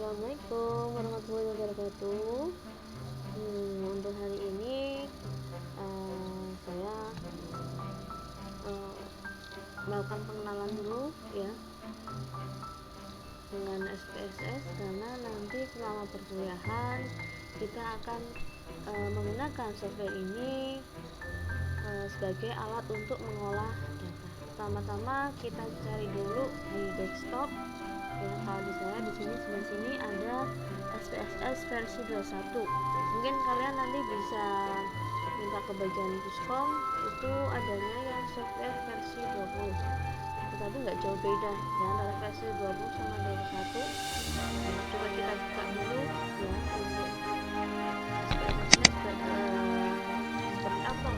Assalamualaikum warahmatullahi wabarakatuh. Untuk hari ini saya melakukan pengenalan dulu ya dengan SPSS, karena nanti selama perkuliahan kita akan menggunakan software ini sebagai alat untuk mengolah data. Pertama-tama kita cari dulu di desktop. Ya, kalau di saya di sini sebelah sini ada SPSS versi 21. Mungkin kalian nanti bisa minta ke bagian Puskom, itu adanya yang software versi 20. Tetapi nggak jauh beda ya antara versi 20 sama 21. Nah, coba kita buka dulu ya untuk SPSS seperti apa.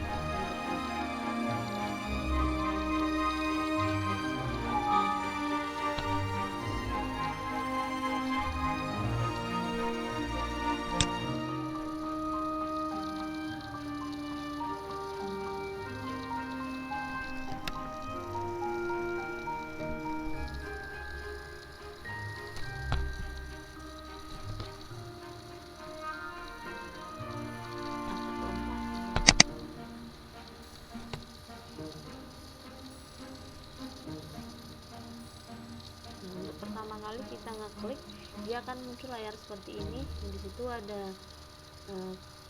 Pertama kali kita ngeklik, dia akan muncul layar seperti ini. Di situ ada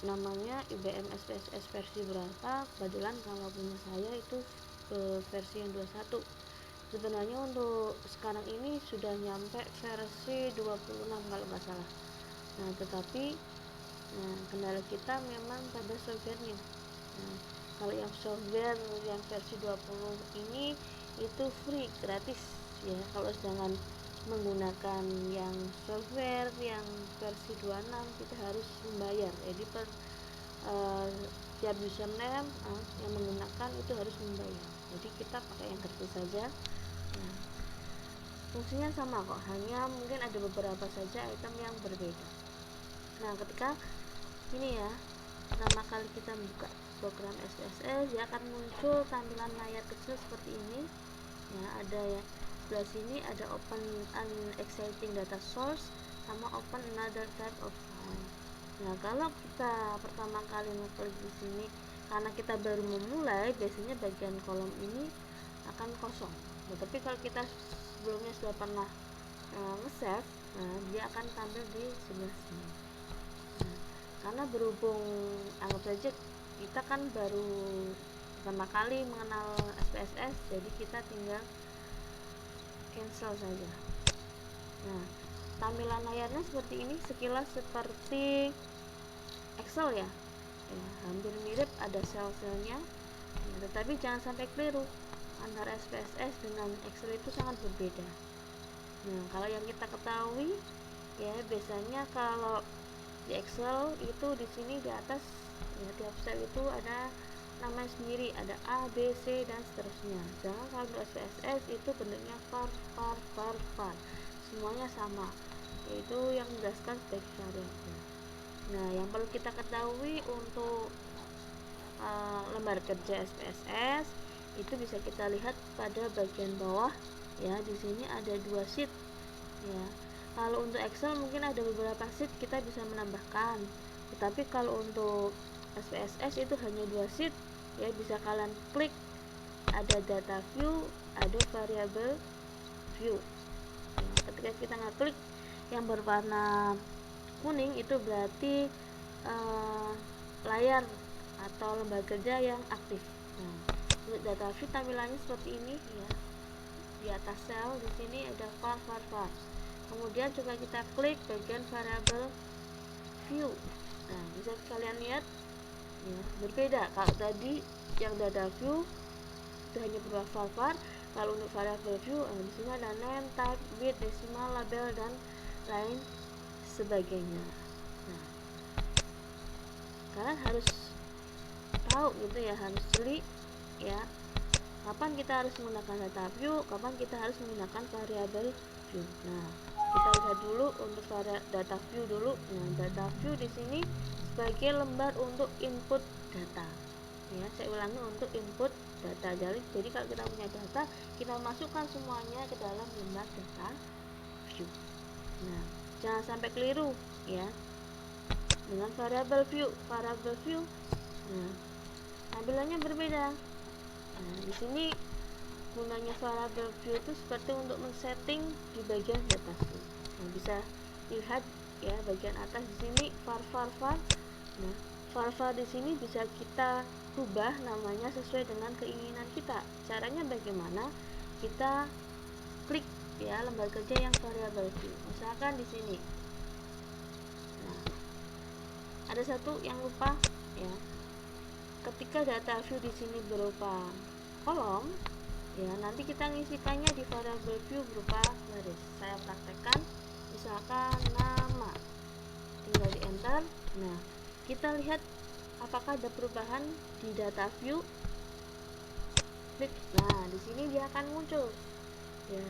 namanya IBM SPSS versi berapa. Kebetulan kalau punya saya itu versi yang 21. Sebenarnya untuk sekarang ini sudah nyampe versi 26 kalau nggak salah. Nah, tetapi kendala kita memang pada softwarenya. Kalau yang software yang versi 20 ini itu free, gratis ya. Kalau sedangkan menggunakan yang software yang versi 26 kita harus membayar. Jadi tiap username yang menggunakan itu harus membayar. Jadi kita pakai yang gratis saja. Nah, fungsinya sama kok, hanya mungkin ada beberapa saja item yang berbeda. Nah, ketika ini ya pertama kali kita buka program SPSS, dia akan muncul tampilan layar kecil seperti ini ya. Ada ya sebelah sini ada open an exciting data source sama open another type of file. Nah, kalau kita pertama kali ngeklik di sini karena kita baru memulai, biasanya bagian kolom ini akan kosong. Nah, tapi kalau kita sebelumnya sudah pernah nge-save, dia akan tampil di sebelah sini. Karena berhubung anggap saja kita kan baru pertama kali mengenal SPSS, jadi kita tinggal cancel saja. Nah, tampilan layarnya seperti ini, sekilas seperti Excel ya, hampir mirip, ada sel-selnya ya, tetapi jangan sampai keliru, antara SPSS dengan Excel itu sangat berbeda. Nah, kalau yang kita ketahui ya, biasanya kalau di Excel itu di sini di atas ya, tiap sel itu ada nama sendiri, ada A, B, C dan seterusnya. Jangan kalau di SPSS itu bentuknya var, semuanya sama, yaitu yang menjelaskan sebagai variabel. Nah, yang perlu kita ketahui untuk lembar kerja SPSS itu bisa kita lihat pada bagian bawah ya. Di sini ada 2 sheet ya. Kalau untuk Excel mungkin ada beberapa sheet kita bisa menambahkan, tetapi kalau untuk SPSS itu hanya 2 sheet ya. Bisa kalian klik, ada data view, ada variable view ya. Ketika kita ngeklik yang berwarna kuning itu berarti layar atau lembar kerja yang aktif. Nah, untuk data view tampilannya seperti ini ya. Di atas sel di sini ada var. Kemudian coba kita klik bagian variable view. Nah, bisa kalian lihat ya, berbeda. Kalau tadi yang data view itu hanya berupa var, kalau untuk variable view di sini ada name, type, width, decimal, label dan lain sebagainya. Nah, kalian harus tahu gitu ya, harus jeli ya, kapan kita harus menggunakan data view, kapan kita harus menggunakan variable view. Nah, kita lihat dulu untuk data view dulu. Nah, data view di sini sebagai lembar untuk input data ya. Saya ulangi, untuk input data. Jadi kalau kita punya data, kita masukkan semuanya ke dalam lembar data view. Nah, jangan sampai keliru ya dengan variable view. Nah, tampilannya berbeda. Nah, di sini gunanya variable view itu seperti untuk men-setting di bagian data view. Nah, bisa lihat ya bagian atas di sini var. Nah, var di sini bisa kita rubah namanya sesuai dengan keinginan kita. Caranya bagaimana? Kita klik ya lembar kerja yang variable view. Misalkan di sini. Nah, ada satu yang lupa ya. Ketika data view di sini berupa kolom, ya nanti kita ngisikannya di variable view berupa baris. Saya praktekkan, misalkan nama, tinggal di enter. Nah, kita lihat apakah ada perubahan di data view. Klik. Nah, di sini dia akan muncul ya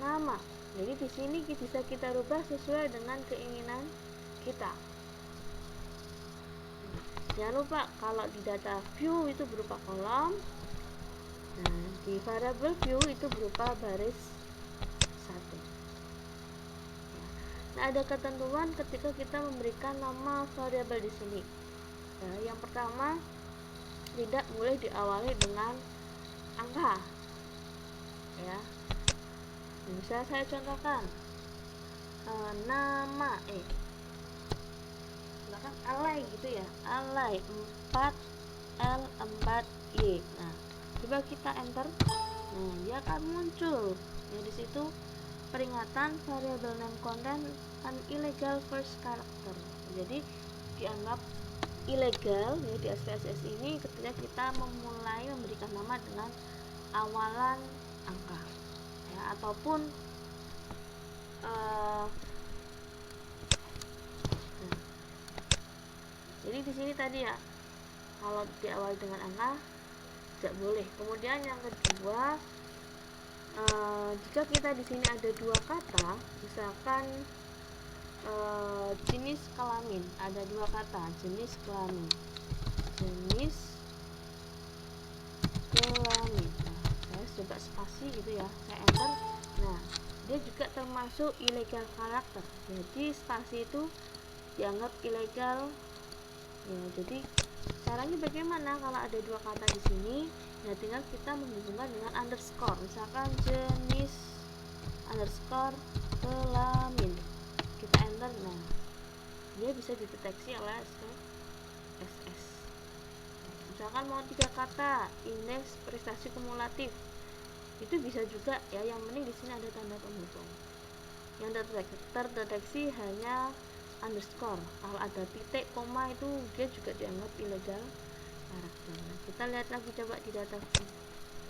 nama. Jadi di sini bisa kita rubah sesuai dengan keinginan kita. Jangan lupa kalau di data view itu berupa kolom, nah di variable view itu berupa baris satu. Nah, ada ketentuan ketika kita memberikan nama variabel di sini. Nah, yang pertama tidak boleh diawali dengan angka. Ya, bisa saya contohkan nama misalkan alay gitu ya, alay 4L4Y. Nah, coba kita enter. Nah, dia akan muncul ya di situ peringatan variable name contain an illegal first character. Jadi dianggap ilegal ya di SPSS ini ketika kita memulai memberikan nama dengan awalan angka ya, ataupun jadi di sini tadi ya kalau diawali dengan angka tidak boleh. Kemudian yang kedua, jika kita di sini ada dua kata, misalkan jenis kelamin, ada dua kata jenis kelamin. Nah, saya coba spasi gitu ya, saya enter. Nah, dia juga termasuk illegal karakter. Jadi spasi itu dianggap ilegal. Ya, jadi caranya bagaimana kalau ada dua kata di sini? Nah, tinggal kita menghubungkan dengan underscore. Misalkan jenis underscore kelamin. Kita enter. Nah, dia bisa dideteksi oleh SPSS. Misalkan mau tiga kata, indeks prestasi kumulatif. Itu bisa juga ya, yang penting di sini ada tanda penghubung. Yang terdeteksi hanya underscore. Kalau ada titik, koma itu dia juga dianggap ilegal karakter. Nah, kita lihat lagi coba di data.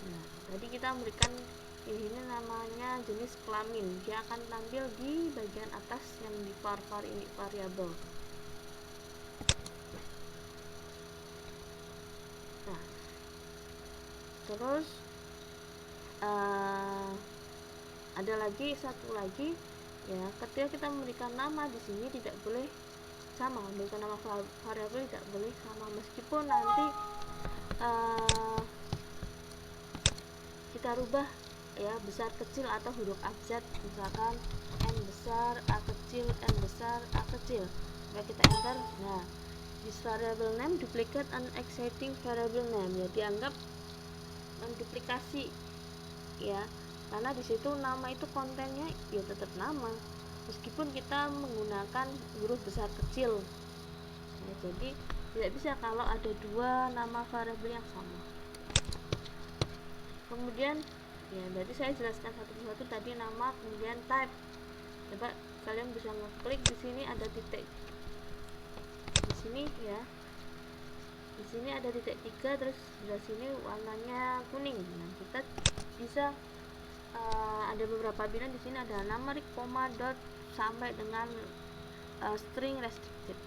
Nah, tadi kita memberikan ini namanya jenis kelamin. Dia akan tampil di bagian atas yang di var ini variabel. Nah, terus ada lagi satu lagi ya, ketika kita memberikan nama di sini tidak boleh sama, memberikan nama variabel tidak boleh sama, meskipun nanti kita rubah ya besar kecil atau huruf abjad, misalkan N besar, A kecil, N besar, A kecil. Nah, kita enter. Nah, this variable name duplicate an existing variable name, ya dianggap menduplikasi ya, karena di situ nama itu kontennya ya tetap nama meskipun kita menggunakan huruf besar kecil. Nah, jadi tidak bisa kalau ada dua nama variabel yang sama. Kemudian ya berarti saya jelaskan satu persatu tadi nama, kemudian type. Coba kalian bisa ngeklik di sini ada titik. Di sini ya. Di sini ada titik 3, terus di sini warnanya kuning. Nah, kita bisa ada beberapa pilihan. Di sini ada numeric, koma, dot sampai dengan string restricted.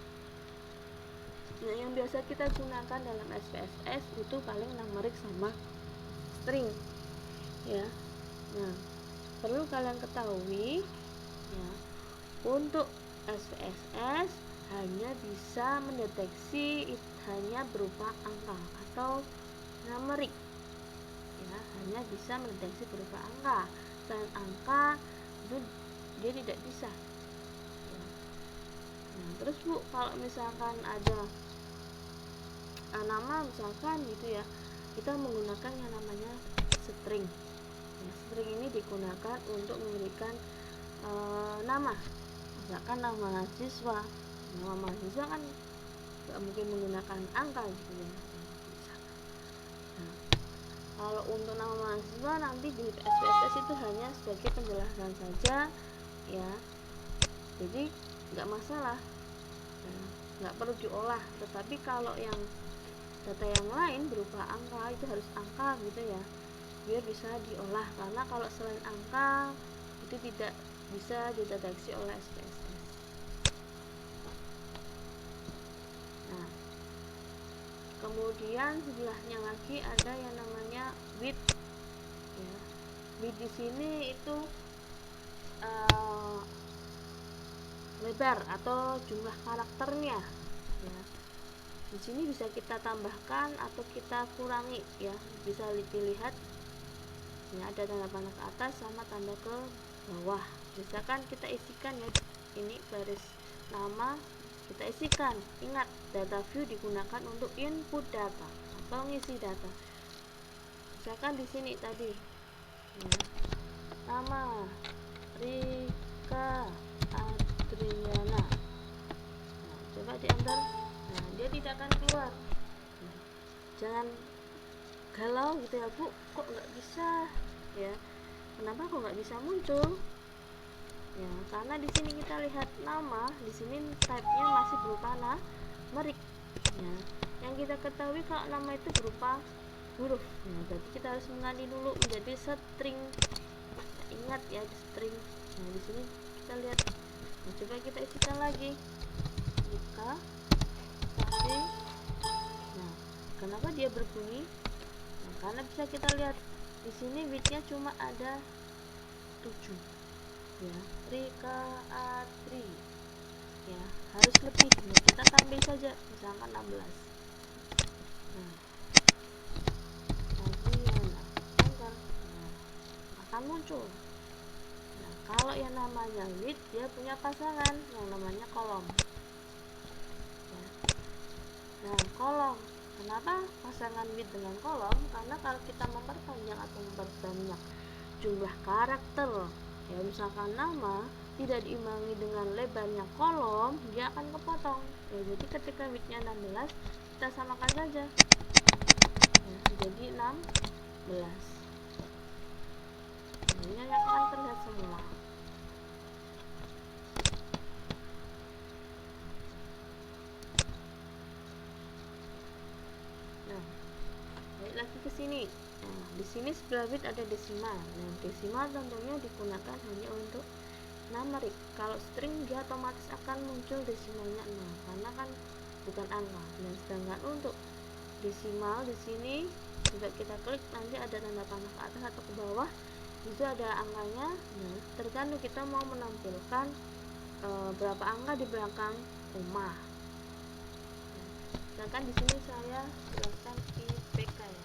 Nah, yang biasa kita gunakan dalam SPSS itu paling numeric sama string ya. Nah, perlu kalian ketahui ya, untuk SPSS hanya bisa mendeteksi hanya berupa angka atau numerik ya, hanya bisa mendeteksi berupa angka. Selain angka itu dia tidak bisa ya. Nah, terus Bu, kalau misalkan ada nama misalkan gitu ya, kita menggunakan yang namanya string. Nah, string ini digunakan untuk memberikan nama, misalkan nama mahasiswa. Nama mahasiswa kan nggak mungkin menggunakan angka gitu ya. Nah, kalau untuk nama mahasiswa nanti di SPSS itu hanya sebagai penjelasan saja ya, jadi nggak masalah, nggak perlu diolah. Tetapi kalau yang data yang lain berupa angka itu harus angka gitu ya, biar bisa diolah, karena kalau selain angka itu tidak bisa dideteksi oleh SPSS. Nah, kemudian sebelahnya lagi ada yang namanya width ya. Width di sini itu lebar atau jumlah karakternya ya. Di sini bisa kita tambahkan atau kita kurangi ya, bisa dilihat ya, ada tanda panah ke atas sama tanda ke bawah. Misalkan kita isikan ya, ini baris nama kita isikan. Ingat, data view digunakan untuk input data atau ngisi data. Misalkan di sini tadi ya, nama Rika Adriana. Nah, coba di enter. Nah, dia tidak akan keluar. Nah, jangan galau gitu ya Bu, kok nggak bisa ya, kenapa kok nggak bisa muncul ya, karena di sini kita lihat nama, di sini type-nya masih berupa numerik ya. Yang kita ketahui kalau nama itu berupa huruf ya, berarti kita harus mengganti dulu menjadi string. Nah, ingat ya, string. Nah, di sini kita lihat. Nah, coba kita isikan lagi Rika kasih. Nah, kenapa dia berbunyi? Nah, karena bisa kita lihat di sini width-nya cuma ada 7 ya. Rika Adri ya, harus lebih. Nah, kita tambah saja misalkan 16. Nah, Adriana enter. Nah, akan muncul. Nah, kalau yang namanya width dia punya pasangan yang namanya kolom ya. Nah, kolom, kenapa pasangan width dengan kolom? Karena kalau kita memperpanjang atau memperbanyak jumlah karakter ya, misalkan nama tidak diimbangi dengan lebarnya kolom, dia akan kepotong ya. Jadi ketika widthnya 16, kita samakan saja ya, jadi 16. Ini akan terlihat semua. Nah, balik lagi ke sini. Nah, di sini sebelah width ada desimal. Nah, desimal tentunya digunakan hanya untuk numerik. Kalau string dia otomatis akan muncul desimalnya 0 karena kan bukan angka. Dan sedangkan untuk desimal di sini coba kita klik, nanti ada tanda panah ke atas atau ke bawah, itu ada angkanya. Nah, tergantung kita mau menampilkan berapa angka di belakang koma. Sedangkan di sini saya jelaskan IPK ya.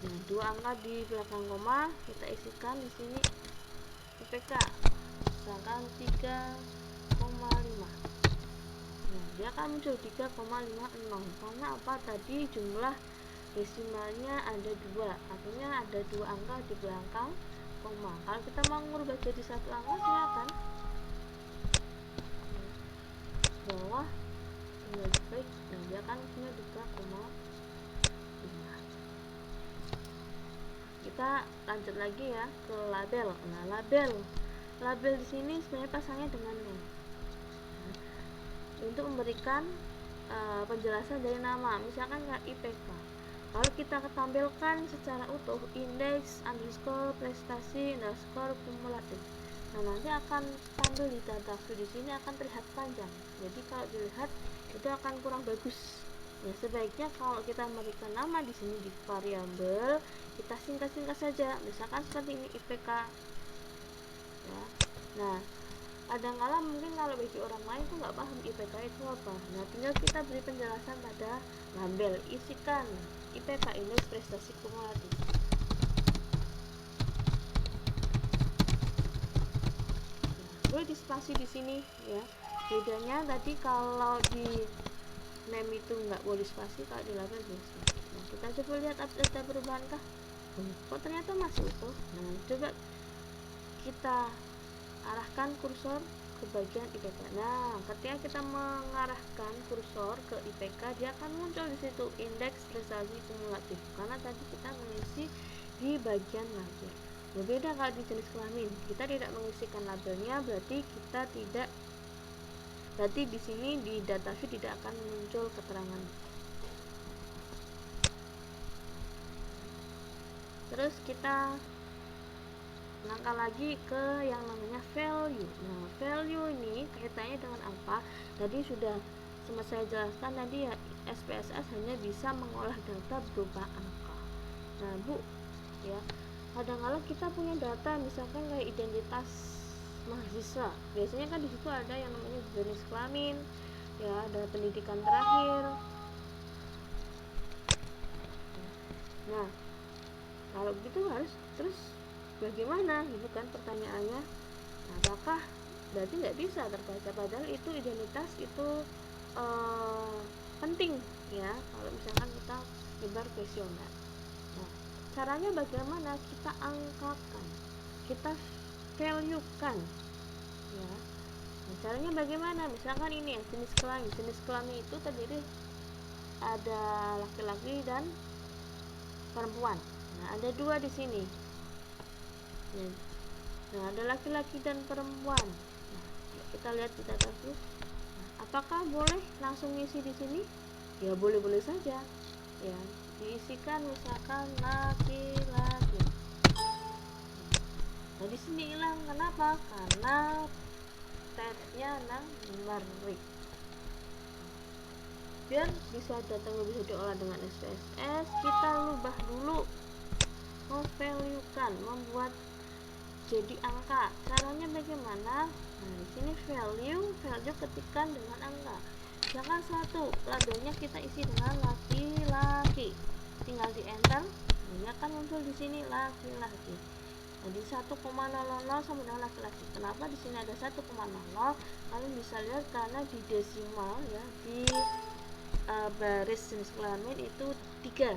Nah, 2 angka di belakang koma kita isikan di sini IPK, misalkan 3,5. Nah, dia akan muncul 3,50 karena apa? Tadi jumlah desimalnya ada 2, artinya ada 2 angka di belakang koma. Kalau kita mau merubah jadi 1 angka, silakan bawah tinggal klik. Nah, dia akan punya 3,5. Kita lanjut lagi ya ke label. Nah, label di sini sebenarnya pasangnya dengan name untuk memberikan penjelasan dari nama, misalkan kayak IPK. Kalau kita tampilkan secara utuh indeks underscore prestasi underscore kumulatif, nah nanti akan tampil di data view, di sini akan terlihat panjang. Jadi kalau dilihat itu akan kurang bagus. Ya, sebaiknya kalau kita memberikan nama di sini di variabel, kita singkat-singkat saja, misalkan seperti ini IPK ya. Nah, kadang-kala mungkin kalau bagi orang lain tuh nggak paham IPK itu apa. Nah, tinggal kita beri penjelasan pada label, isikan IPK indeks prestasi kumulatif. Nah, boleh di spasi di sini ya. Bedanya tadi kalau di name itu nggak boleh spasi, kalau di label boleh spasi. Nah, kita coba lihat ada perubahankah. Kok ternyata masih utuh. Nah, coba kita arahkan kursor ke bagian IPK. Nah, ketika kita mengarahkan kursor ke IPK, dia akan muncul di situ indeks prestasi kumulatif, karena tadi kita mengisi di bagian label. Berbeda kalau di jenis kelamin, kita tidak mengisikan labelnya, berarti di sini di data sheet tidak akan muncul keterangan. Terus kita langkah lagi ke yang namanya value. Nah, value ini kaitannya dengan apa? Tadi sudah sempat saya jelaskan tadi ya, SPSS hanya bisa mengolah data berupa angka. Nah, Bu, ya, kadang-kadang kita punya data misalkan kayak identitas mahasiswa. Biasanya kan di situ ada yang namanya jenis kelamin, ya, ada pendidikan terakhir. Nah, kalau begitu harus terus bagaimana gitu kan pertanyaannya. Nah, apakah berarti nggak bisa terbaca, padahal itu identitas itu penting ya kalau misalkan kita nyebar kuesioner. Nah, caranya bagaimana? Kita angkakan, kita value kan ya. Nah, caranya bagaimana? Misalkan ini ya, jenis kelamin itu terdiri ada laki-laki dan perempuan. Nah, ada dua di sini. Nah, ada laki-laki dan perempuan. Nah, kita lihat di data sheet. Nah, apakah boleh langsung isi di sini? Ya, boleh-boleh saja. Ya, diisikan misalkan laki-laki. Nah, di sini hilang. Kenapa? Karena tab-nya numerik. Biar bisa datanya bisa diolah dengan SPSS, kita ubah dulu, memvaluekan, membuat jadi angka. Caranya bagaimana? Nah, di sini value ketikkan dengan angka. Misalkan 1, labelnya kita isi dengan laki-laki. Tinggal di enter, ini akan muncul di sini laki-laki. Jadi 1,000 sama dengan laki-laki. Kenapa di sini ada 1,00? Kalian bisa lihat karena di desimal ya, di baris jenis kelamin itu 3.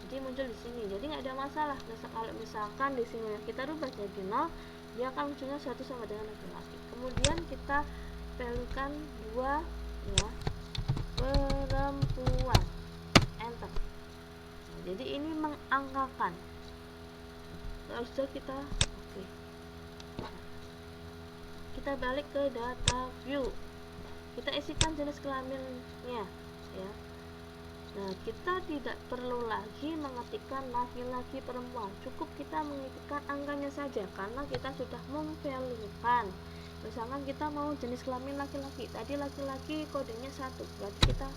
Jadi muncul di sini, jadi nggak ada masalah. Kalau misalkan di sini kita rubah jadi 0, dia akan munculnya 1 sama dengan laki-laki. Kemudian kita valuekan 2 ya, perempuan, enter. Nah, jadi ini mengangkakan. Harusnya kita oke. Kita balik ke data view, kita isikan jenis kelaminnya ya. Nah, kita tidak perlu lagi mengetikkan laki-laki perempuan, cukup kita mengetikkan angkanya saja karena kita sudah memvaluekan. Misalkan kita mau jenis kelamin laki-laki, tadi laki-laki kodenya 1, berarti kita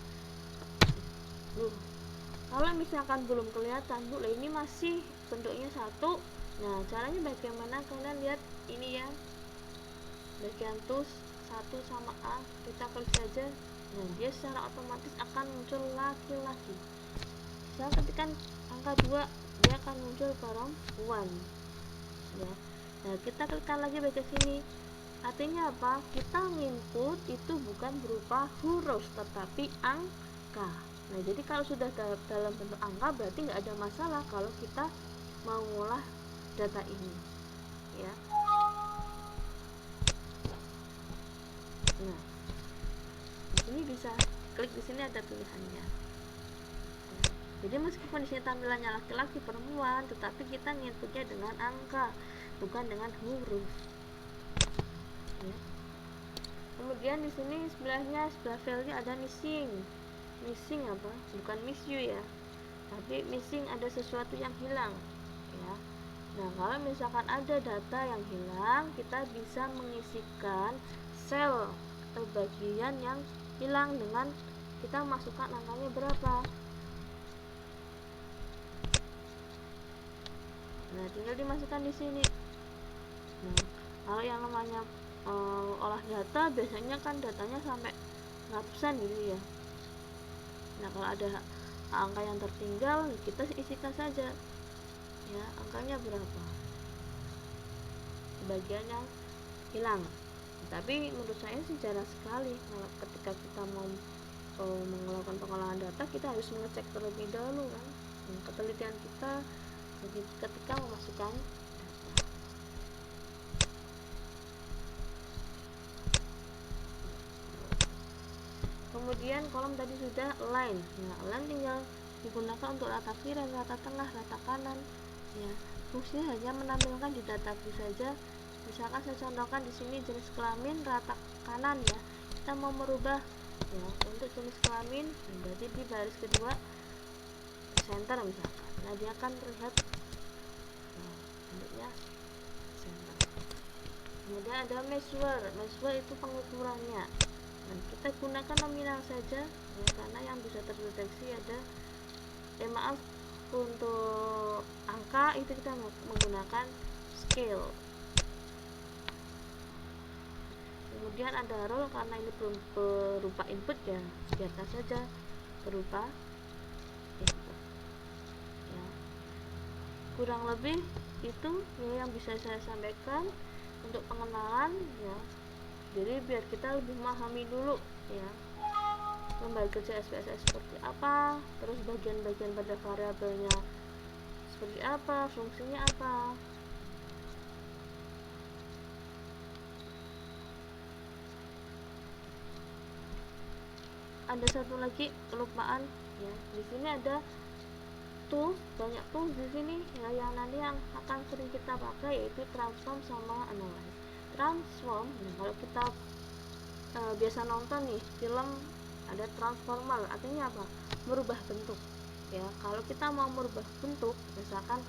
kalau misalkan belum kelihatan, Bu, ini masih bentuknya 1. Nah, caranya bagaimana? Kalian lihat ini ya, bagian tools 1 sama A, kita klik saja. Nah, dia secara otomatis akan muncul laki-laki. Saya ketikkan angka 2, dia akan muncul perempuan ya. Nah, kita klikkan lagi bagian sini. Artinya apa? Kita input itu bukan berupa huruf tetapi angka. Nah, jadi kalau sudah dalam bentuk angka berarti nggak ada masalah kalau kita mau ngolah data ini ya. Nah, di sini bisa klik di sini, ada pilihannya. Jadi meskipun di sini tampilannya laki-laki perempuan, tetapi kita nginputnya dengan angka, bukan dengan huruf. Ya. Kemudian di sini sebelahnya, sebelah value ada missing. Missing apa? Bukan miss you ya, tapi missing, ada sesuatu yang hilang ya. Nah, kalau misalkan ada data yang hilang, kita bisa mengisikan sel atau bagian yang hilang dengan kita masukkan angkanya berapa. Nah, tinggal dimasukkan di sini. Nah, kalau yang namanya olah data, biasanya kan datanya sampai ratusan gitu ya. Nah, kalau ada angka yang tertinggal, kita isikan saja ya, angkanya berapa, bagian yang hilang. Tapi menurut saya sih jarang sekali ketika kita mau melakukan pengolahan data, kita harus mengecek terlebih dahulu kan ketelitian kita ketika memasukkan data. Kemudian kolom tadi sudah align. Nah, align tinggal digunakan untuk rata kiri, rata tengah, rata kanan. Ya, fungsinya hanya menampilkan di database saja. Misalkan saya contohkan di sini jenis kelamin rata kanan ya. Kita mau merubah ya untuk jenis kelamin, berarti di baris kedua center misalkan. Nah, dia akan terlihat bentuknya center. Kemudian ada measure. Measure itu pengukurannya. Dan kita gunakan nominal saja ya, karena yang bisa terdeteksi ada maaf untuk angka itu kita menggunakan scale. Kemudian ada roll, karena ini belum berupa input ya, biarkan saja berupa input ya. Kurang lebih itu ya yang bisa saya sampaikan untuk pengenalan ya. Jadi biar kita lebih memahami dulu ya lembaga kerja SPSS seperti apa, terus bagian-bagian pada variabelnya seperti apa, fungsinya apa. Ada satu lagi kelupaan ya, di sini ada tools, banyak tools di sini ya, yang nanti yang akan sering kita pakai yaitu transform sama analyze. Transform, nah kalau kita biasa nonton nih film ada transformer, artinya apa? Merubah bentuk ya. Kalau kita mau merubah bentuk, misalkan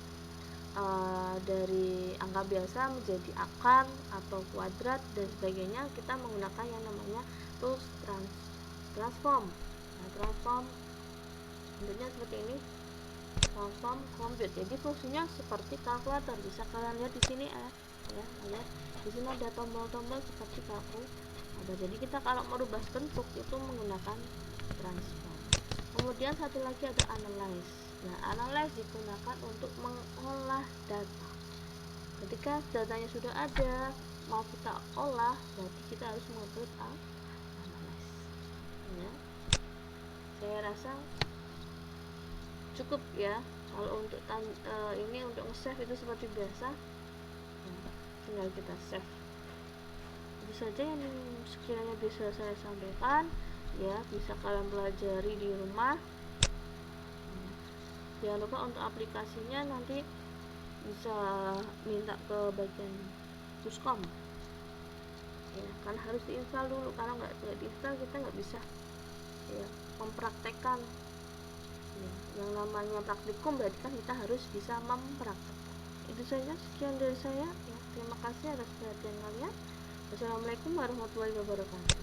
dari angka biasa menjadi akar atau kuadrat dan sebagainya, kita menggunakan yang namanya tools transform. Nah, transform bentuknya seperti ini, transform compute. Jadi fungsinya seperti kalkulator, bisa kalian lihat di sini ya. Lihat di sini ada tombol-tombol seperti kalkulator. Jadi kita kalau merubah bentuk itu menggunakan transform. Kemudian satu lagi ada analyze. Nah, analyze digunakan untuk mengolah data. Ketika datanya sudah ada, mau kita olah, berarti kita harus mengupload analyze. Ya. Saya rasa cukup ya. Kalau untuk ini untuk nge-save itu seperti biasa. Nah, tinggal kita save. Itu saja yang sekiranya bisa saya sampaikan ya, bisa kalian pelajari di rumah. Jangan lupa untuk aplikasinya nanti bisa minta ke bagian Puskom ya, kan harus diinstal dulu. Kalau nggak diinstal kita nggak bisa ya mempraktekkan ya. Yang namanya praktikum berarti kan kita harus bisa mempraktekkan. Itu saja, sekian dari saya ya. Terima kasih atas perhatian kalian. Wassalamualaikum warahmatullahi wabarakatuh.